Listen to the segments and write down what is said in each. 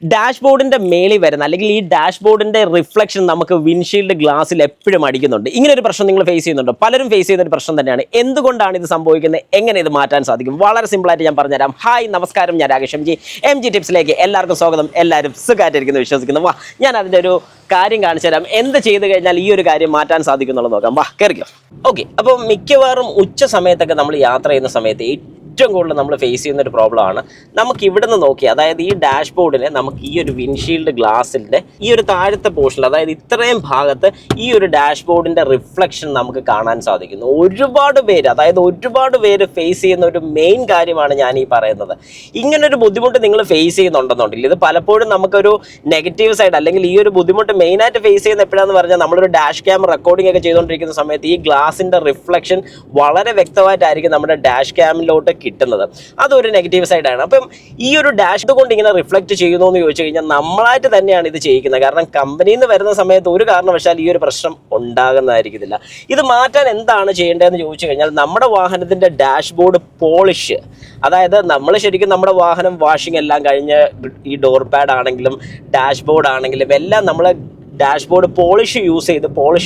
ഡാഷ്ബോർഡിന്റെ മേളിൽ വരുന്ന അല്ലെങ്കിൽ ഈ ഡാഷ്ബോർഡിന്റെ റിഫ്ലക്ഷൻ നമുക്ക് വിൻഷീൽഡ് ഗ്ലാസ്സിൽ എപ്പോഴും അടിക്കുന്നുണ്ട്. ഇങ്ങനെ ഒരു പ്രശ്നം നിങ്ങൾ ഫേസ് ചെയ്യുന്നുണ്ടോ? പലരും ഫേസ് ചെയ്യുന്ന ഒരു പ്രശ്നം തന്നെയാണ്. എന്തുകൊണ്ടാണ് ഇത് സംഭവിക്കുന്നത്, എങ്ങനെ ഇത് മാറ്റാൻ സാധിക്കും? വളരെ സിമ്പിളായിട്ട് ഞാൻ പറഞ്ഞുതരാം. ഹായ്, നമസ്കാരം, ഞാൻ രാകേഷ് എം ജി ടിപ്സിലേക്ക് എല്ലാവർക്കും സ്വാഗതം. എല്ലാവരും സുഖമായിട്ടിരിക്കുന്നു വിശ്വസിക്കുന്നു. വാ, ഞാൻ അതിൻ്റെ ഒരു കാര്യം കാണിച്ചു തരാം. എന്ത് ചെയ്ത് കഴിഞ്ഞാൽ ഈ ഒരു കാര്യം മാറ്റാൻ സാധിക്കും എന്നുള്ളത് നോക്കാം. വാ, കയറിക്കോ. ഓക്കെ, അപ്പോൾ മിക്കവാറും ഉച്ച സമയത്തൊക്കെ നമ്മൾ യാത്ര ചെയ്യുന്ന സമയത്ത് ഏറ്റവും കൂടുതൽ നമ്മൾ ഫേസ് ചെയ്യുന്ന ഒരു പ്രോബ്ലമാണ് നമുക്ക് ഇവിടെ നിന്ന് നോക്കി, അതായത് ഈ ഡാഷ്ബോർഡിനെ നമുക്ക് ഈ ഒരു വിൻഷീൽഡ് ഗ്ലാസിൻ്റെ ഈ ഒരു താഴത്തെ പോർഷനിൽ, അതായത് ഇത്രയും ഭാഗത്ത് ഈ ഒരു ഡാഷ്ബോർഡിൻ്റെ റിഫ്ലക്ഷൻ നമുക്ക് കാണാൻ സാധിക്കുന്നു. ഒരുപാട് പേര് ഫേസ് ചെയ്യുന്ന ഒരു മെയിൻ കാര്യമാണ് ഞാൻ ഈ പറയുന്നത്. ഇങ്ങനൊരു ബുദ്ധിമുട്ട് നിങ്ങൾ ഫേസ് ചെയ്യുന്നുണ്ടെന്നുണ്ടെങ്കിൽ ഇത് പലപ്പോഴും നമുക്കൊരു നെഗറ്റീവ് സൈഡ്, അല്ലെങ്കിൽ ഈ ഒരു ബുദ്ധിമുട്ട് മെയിനായിട്ട് ഫേസ് ചെയ്യുന്ന എപ്പോഴാണെന്ന് പറഞ്ഞാൽ നമ്മളൊരു ഡാഷ് ക്യാം റെക്കോർഡിംഗ് ഒക്കെ ചെയ്തുകൊണ്ടിരിക്കുന്ന സമയത്ത് ഈ ഗ്ലാസിൻ്റെ റിഫ്ലക്ഷൻ വളരെ വ്യക്തമായിട്ടായിരിക്കും നമ്മുടെ ഡാഷ് ക്യാമിലോട്ട് കിട്ടുന്നത്. അതൊരു നെഗറ്റീവ് സൈഡാണ്. അപ്പം ഈ ഒരു ഡാഷ് കൊണ്ട് ഇങ്ങനെ റിഫ്ലക്റ്റ് ചെയ്യുന്നു എന്ന് ചോദിച്ചു കഴിഞ്ഞാൽ നമ്മളായിട്ട് തന്നെയാണ് ഇത് ചെയ്യിക്കുന്നത്. കാരണം കമ്പനിയിൽ നിന്ന് വരുന്ന സമയത്ത് ഒരു കാരണവശാൽ ഈ ഒരു പ്രശ്നം ഉണ്ടാകുന്നതായിരിക്കത്തില്ല. ഇത് മാറ്റാൻ എന്താണ് ചെയ്യേണ്ടതെന്ന് ചോദിച്ചു കഴിഞ്ഞാൽ നമ്മുടെ വാഹനത്തിൻ്റെ ഡാഷ്ബോർഡ് പോളിഷ്, അതായത് നമ്മൾ ശരിക്കും നമ്മുടെ വാഹനം വാഷിംഗ് എല്ലാം കഴിഞ്ഞ് ഈ ഡോർ പാഡ് ആണെങ്കിലും ഡാഷ്ബോർഡ് ആണെങ്കിലും എല്ലാം നമ്മൾ ഡാഷ്ബോർഡ് പോളിഷ്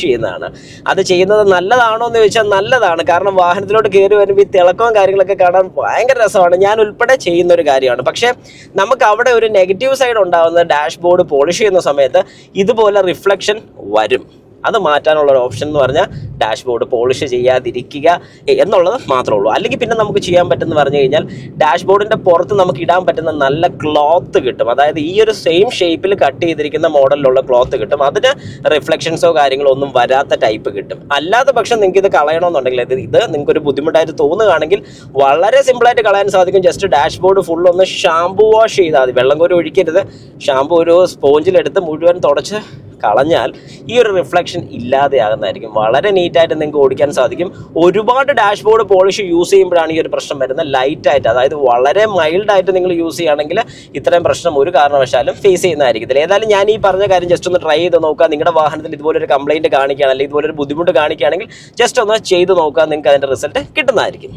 ചെയ്യുന്നതാണ്. അത് ചെയ്യുന്നത് നല്ലതാണോ എന്ന് ചോദിച്ചാൽ നല്ലതാണ്. കാരണം വാഹനത്തിലോട്ട് കയറി വരുമ്പോൾ ഈ തിളക്കവും കാര്യങ്ങളൊക്കെ കാണാൻ ഭയങ്കര രസമാണ്. ഞാൻ ഉൾപ്പെടെ ചെയ്യുന്ന ഒരു കാര്യമാണ്. പക്ഷേ നമുക്ക് അവിടെ ഒരു നെഗറ്റീവ് സൈഡ് ഉണ്ടാകുന്നത് ഡാഷ്ബോർഡ് പോളിഷ് ചെയ്യുന്ന സമയത്ത് ഇതുപോലെ റിഫ്ലക്ഷൻ വരും. അത് മാറ്റാനുള്ള ഒരു ഓപ്ഷൻ എന്ന് പറഞ്ഞാൽ ഡാഷ്ബോർഡ് പോളിഷ് ചെയ്യാതിരിക്കുക എന്നുള്ളത് മാത്രമേ ഉള്ളൂ. അല്ലെങ്കിൽ പിന്നെ നമുക്ക് ചെയ്യാൻ പറ്റുമെന്ന് പറഞ്ഞു കഴിഞ്ഞാൽ ഡാഷ്ബോർഡിൻ്റെ പുറത്ത് നമുക്ക് ഇടാൻ പറ്റുന്ന നല്ല ക്ലോത്ത് കിട്ടും. അതായത് ഈ ഒരു സെയിം ഷേപ്പിൽ കട്ട് ചെയ്തിരിക്കുന്ന മോഡലിലുള്ള ക്ലോത്ത് കിട്ടും. അതിന് റിഫ്ലക്ഷൻസോ കാര്യങ്ങളോ ഒന്നും വരാത്ത ടൈപ്പ് കിട്ടും. അല്ലാത്ത പക്ഷം നിങ്ങൾക്ക് ഇത് കളയണമെന്നുണ്ടെങ്കിൽ ഇത് നിങ്ങൾക്കൊരു ബുദ്ധിമുട്ടായിട്ട് തോന്നുകയാണെങ്കിൽ വളരെ സിമ്പിളായിട്ട് കളയാൻ സാധിക്കും. ജസ്റ്റ് ഡാഷ്ബോർഡ് ഫുൾ ഒന്ന് ഷാംപൂ വാഷ് ചെയ്താൽ മതി. വെള്ളം കോരി ഒഴിക്കരുത്. ഷാംപൂ ഒരു സ്പോഞ്ചിലെടുത്ത് മുഴുവൻ തുടച്ച് കളഞ്ഞാൽ ഈ ഒരു റിഫ്ലക്ഷൻ ഇല്ലാതെയാകുന്നതായിരിക്കും. വളരെ നീറ്റായിട്ട് നിങ്ങൾക്ക് ഓടിക്കാൻ സാധിക്കും. ഒരുപാട് ഡാഷ്ബോർഡ് പോളിഷ് യൂസ് ചെയ്യുമ്പോഴാണ് ഈ ഒരു പ്രശ്നം വരുന്നത്. ലൈറ്റായിട്ട്, അതായത് വളരെ മൈൽഡായിട്ട് നിങ്ങൾ യൂസ് ചെയ്യുകയാണെങ്കിൽ ഇത്രയും പ്രശ്നം ഒരു കാരണവശാലും ഫേസ് ചെയ്യുന്നതായിരിക്കത്തില്ല. ഏതായാലും ഞാൻ ഈ പറഞ്ഞ കാര്യം ജസ്റ്റ് ഒന്ന് ട്രൈ ചെയ്ത് നോക്കുക. നിങ്ങളുടെ വാഹനത്തിൽ ഇതുപോലൊരു കംപ്ലയിൻറ്റ് കാണിക്കുകയാണ്, അല്ലെങ്കിൽ ഇതുപോലൊരു ബുദ്ധിമുട്ട് കാണിക്കുകയാണെങ്കിൽ ജസ്റ്റ് ഒന്ന് ചെയ്ത് നോക്കുക. നിങ്ങൾക്ക് അതിൻ്റെ റിസൾട്ട് കിട്ടുന്നതായിരിക്കും.